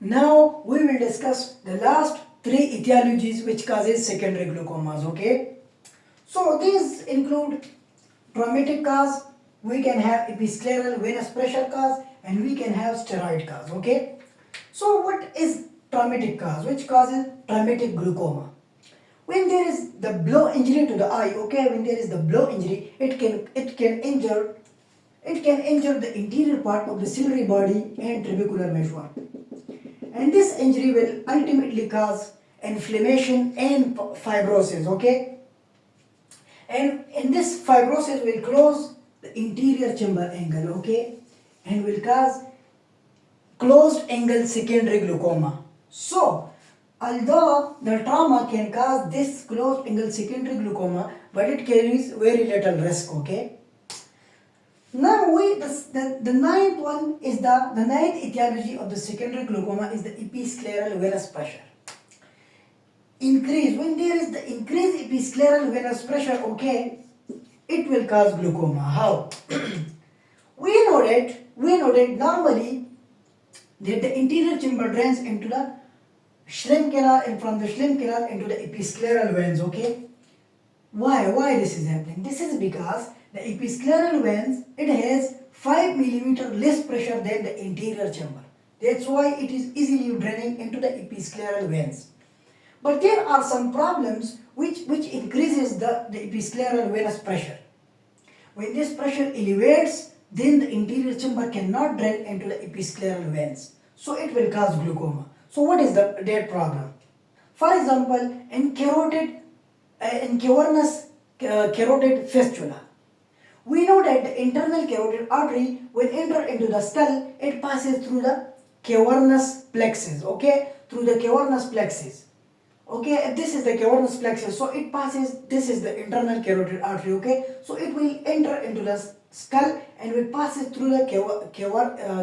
Now we will discuss the last three etiologies which causes secondary glaucomas. Okay. So these include traumatic cause, we can have episcleral venous pressure cause, and we can have steroid cause. Okay. So what is traumatic cause? Which causes traumatic glaucoma? When there is the blow injury to the eye, okay, when there is the blow injury, it can injure the interior part of the ciliary body and trabecular meshwork. And this injury will ultimately cause inflammation and fibrosis, okay? And in this fibrosis will close the interior chamber angle, okay? And will cause closed angle secondary glaucoma. So, although the trauma can cause this closed angle secondary glaucoma, but it carries very little risk, okay? Now the ninth one is the ninth etiology of the secondary glaucoma is the episcleral venous pressure. When there is the increased episcleral venous pressure, okay, it will cause glaucoma. How? we know that normally that the interior chamber drains into the Schlemm canal and from the Schlemm canal into the episcleral veins, okay? Why this is happening? This is because the episcleral veins, it has 5 mm less pressure than the interior chamber. That's why it is easily draining into the episcleral veins. But there are some problems which increases the episcleral venous pressure. When this pressure elevates, then the interior chamber cannot drain into the episcleral veins. So it will cause glaucoma. So what is that problem? For example, in cavernous carotid fistula, we know that the internal carotid artery will enter into the skull, it passes through the cavernous plexus, okay? Through the cavernous plexus. Okay, this is the cavernous plexus, so it passes, this is the internal carotid artery, okay? So it will enter into the skull and will pass it through the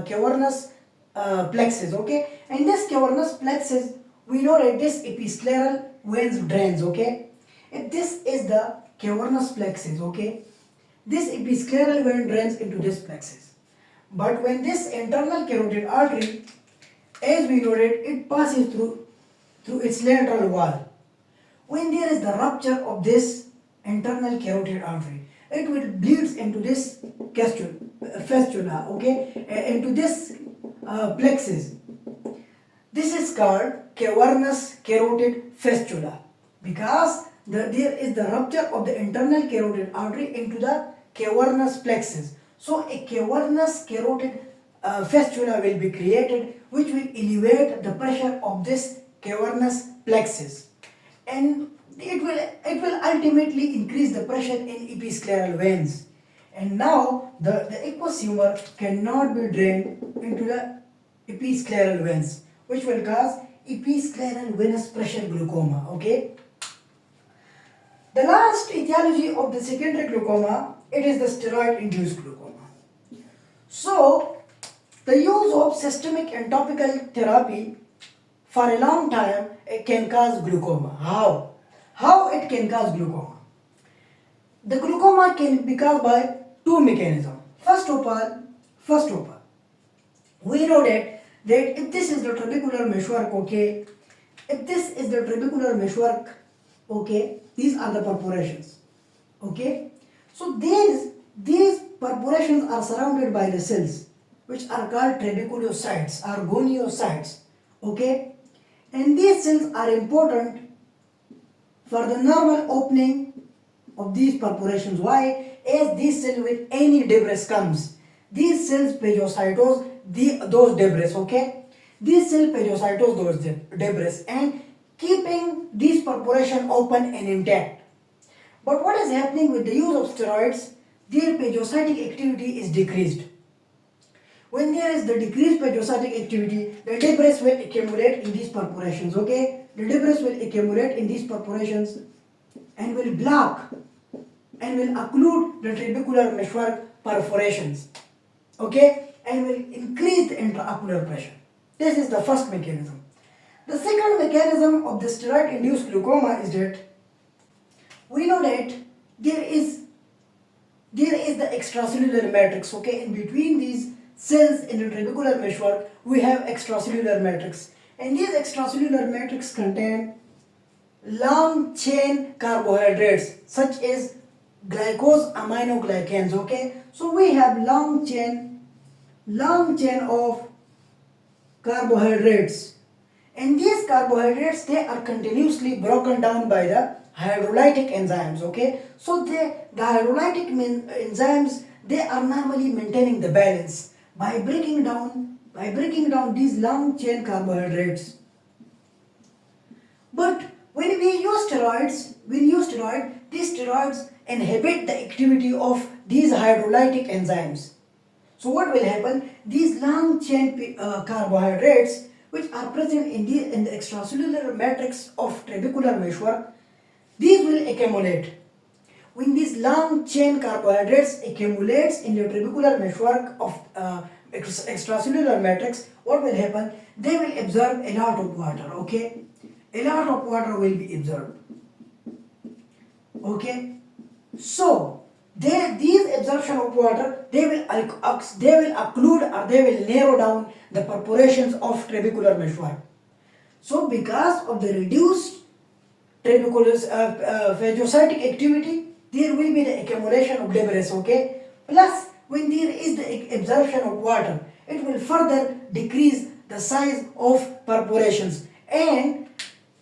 cavernous plexus, okay? And this cavernous plexus, we know that this episcleral veins drains, okay? If this is the cavernous plexus, okay? This episcleral vein drains into this plexus. But when this internal carotid artery, as we know that it passes through its lateral wall. When there is the rupture of this internal carotid artery, it will bleeds into this fistula, okay, into this plexus. This is called cavernous carotid fistula because there is the rupture of the internal carotid artery into the cavernous plexus. So a cavernous carotid fistula will be created, which will elevate the pressure of this cavernous plexus, and it will ultimately increase the pressure in episcleral veins, and now the aqueous humor cannot be drained into the episcleral veins, which will cause episcleral venous pressure glaucoma, okay? The last etiology of the secondary glaucoma, it is the steroid-induced glaucoma. So the use of systemic and topical therapy for a long time, it can cause glaucoma. How it can cause glaucoma? The glaucoma can be caused by two mechanisms. First of all, we know that if this is the trabecular meshwork, okay, if this is the trabecular meshwork, okay, these are the perforations, okay. So these perforations are surrounded by the cells, which are called trabeculocytes or goniocytes, okay. And these cells are important for the normal opening of these perforations. Why? As these cells, with any debris comes, these cells phagocytose those debris, okay? These cells phagocytose those debris and keeping these perforation open and intact. But what is happening with the use of steroids? Their phagocytic activity is decreased. When there is the decreased phagocytic activity, the debris will accumulate in these perforations, okay? The debris will accumulate in these perforations and will block and will occlude the trabecular meshwork perforations, okay? And will increase the intraocular pressure. This is the first mechanism. The second mechanism of the steroid-induced glaucoma is that we know that there is the extracellular matrix, okay? In between these cells in the trabecular meshwork, we have extracellular matrix. And these extracellular matrix contain long chain carbohydrates such as glycose aminoglycans. Okay, so we have long chain of carbohydrates, and these carbohydrates, they are continuously broken down by the hydrolytic enzymes. Okay, so the hydrolytic enzymes, they are normally maintaining the balance by breaking down these long chain carbohydrates. But when we use steroids, these steroids inhibit the activity of these hydrolytic enzymes. So what will happen? These long chain carbohydrates, which are present in the extracellular matrix of trabecular meshwork, these will accumulate. When these long chain carbohydrates accumulates in the trabecular meshwork of extracellular matrix, what will happen? They will absorb a lot of water. Okay, a lot of water will be absorbed. Okay, so these absorption of water, they will occlude or they will narrow down the perforations of trabecular meshwork. So because of the reduced trabecular phagocytic activity, there will be the accumulation of debris. Okay, plus when there is the absorption of water, it will further decrease the size of perforations, and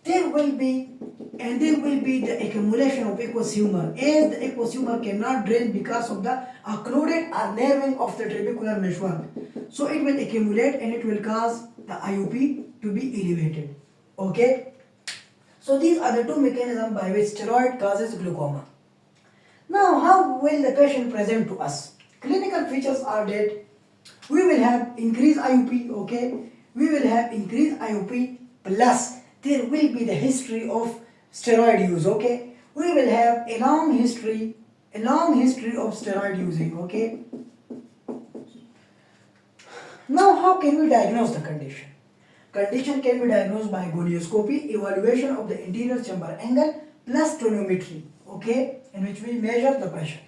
there will be the accumulation of aqueous humor, as the aqueous humor cannot drain because of the occluded or narrowing of the trabecular meshwork. So it will accumulate and it will cause the IUP to be elevated. Okay, so these are the two mechanisms by which steroid causes glaucoma. Now, how will the patient present to us? Clinical features are that we will have increased IUP. Okay, we will have increased IUP, plus there will be the history of steroid use. Okay, we will have a long history of steroid using. Okay, now how can we diagnose the condition? Condition can be diagnosed by gonioscopy, evaluation of the anterior chamber angle, plus toniometry. Okay, in which we measure the pressure.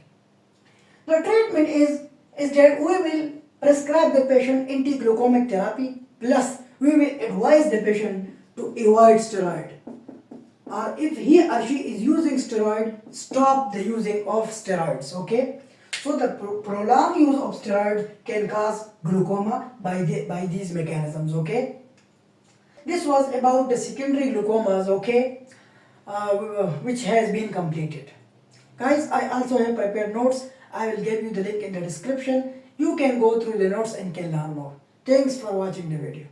The treatment is that we will prescribe the patient anti-glaucomic therapy, plus we will advise the patient to avoid steroid, or if he or she is using steroid, stop the using of steroids. Okay, so the prolonged use of steroids can cause glaucoma by these mechanisms. Okay, this was about the secondary glaucomas. Okay, which has been completed. Guys, I also have prepared notes. I will give you the link in the description. You can go through the notes and can learn more. Thanks for watching the video.